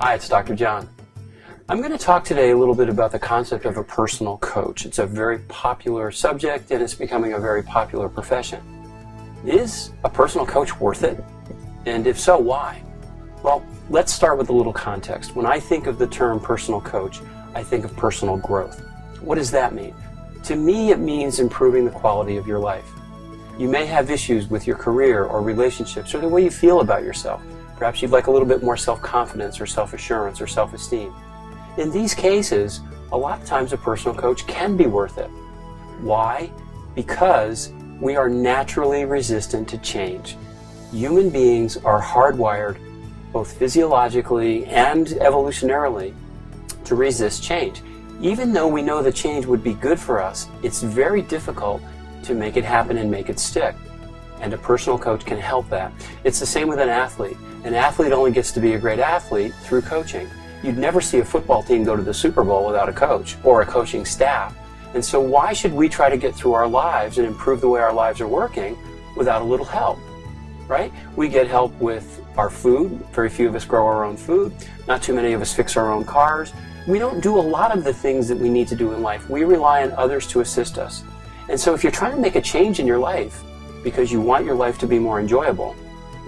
Hi, it's Dr. John. I'm going to talk today a little bit about the concept of a personal coach. It's a very popular subject and it's becoming a very popular profession. Is a personal coach worth it? And if so, why? Well, let's start with a little context. When I think of the term personal coach, I think of personal growth. What does that mean? To me, it means improving the quality of your life. You may have issues with your career or relationships or the way you feel about yourself. Perhaps you'd like a little bit more self-confidence or self-assurance or self-esteem. In these cases, a lot of times a personal coach can be worth it. Why? Because we are naturally resistant to change. Human beings are hardwired, both physiologically and evolutionarily, to resist change. Even though we know the change would be good for us, it's very difficult to make it happen and make it stick. And a personal coach can help that. It's the same with an athlete. An athlete only gets to be a great athlete through coaching. You'd never see a football team go to the Super Bowl without a coach or a coaching staff. And so why should we try to get through our lives and improve the way our lives are working without a little help, right? We get help with our food. Very few of us grow our own food. Not too many of us fix our own cars. We don't do a lot of the things that we need to do in life. We rely on others to assist us. And so if you're trying to make a change in your life because you want your life to be more enjoyable,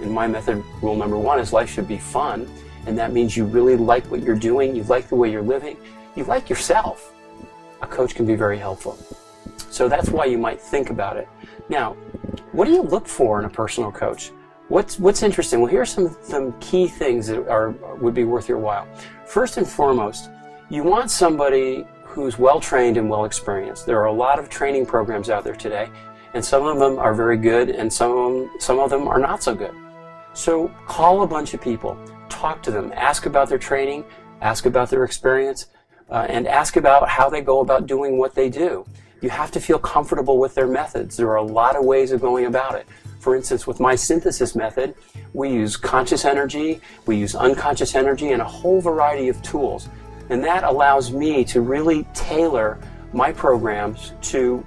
in my method, rule number one is life should be fun, and that means you really like what you're doing, you like the way you're living, you like yourself. A coach can be very helpful. So that's why you might think about it. Now, what do you look for in a personal coach? What's interesting? Well, here are some key things that would be worth your while. First and foremost, you want somebody who's well-trained and well-experienced. There are a lot of training programs out there today, and some of them are very good, and some of them are not so good. So call a bunch of people, talk to them, ask about their training, ask about their experience, and ask about how they go about doing what they do. You have to feel comfortable with their methods. There are a lot of ways of going about it. For instance, with my synthesis method, we use conscious energy, we use unconscious energy, and a whole variety of tools. And that allows me to really tailor my programs to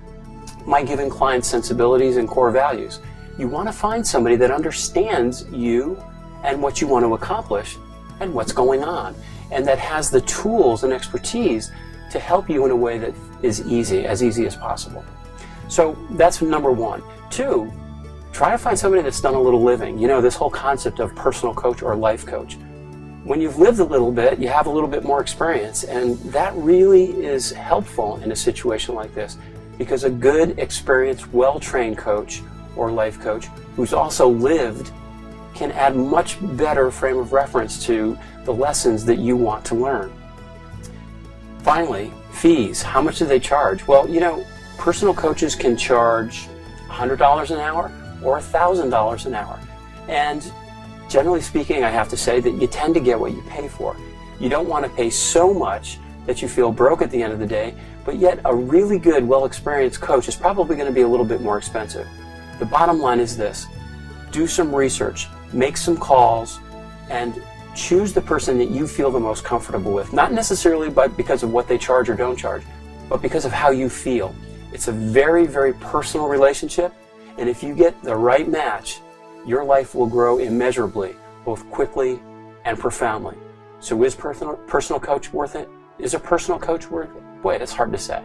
my given client's sensibilities and core values. You want to find somebody that understands you and what you want to accomplish and what's going on, and that has the tools and expertise to help you in a way that is as easy as possible. So that's number one. Two, try to find somebody that's done a little living. You know, this whole concept of personal coach or life coach. When you've lived a little bit, you have a little bit more experience, and that really is helpful in a situation like this, because a good, experienced, well-trained coach or life coach who's also lived can add much better frame of reference to the lessons that you want to learn. Finally, fees. How much do they charge? Well, you know, personal coaches can charge $100 an hour or $1,000 an hour. And generally speaking, I have to say that you tend to get what you pay for. You don't want to pay so much that you feel broke at the end of the day, but yet a really good, well-experienced coach is probably going to be a little bit more expensive. The bottom line is this: do some research, make some calls, and choose the person that you feel the most comfortable with. Not necessarily because of what they charge or don't charge, but because of how you feel. It's a very, very personal relationship, and if you get the right match, your life will grow immeasurably, both quickly and profoundly. So is personal coach worth it? Is a personal coach worth it? Boy, that's hard to say.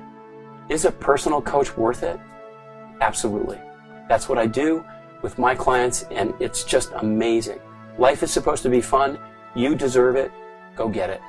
Is a personal coach worth it? Absolutely. That's what I do with my clients, and it's just amazing. Life is supposed to be fun. You deserve it. Go get it.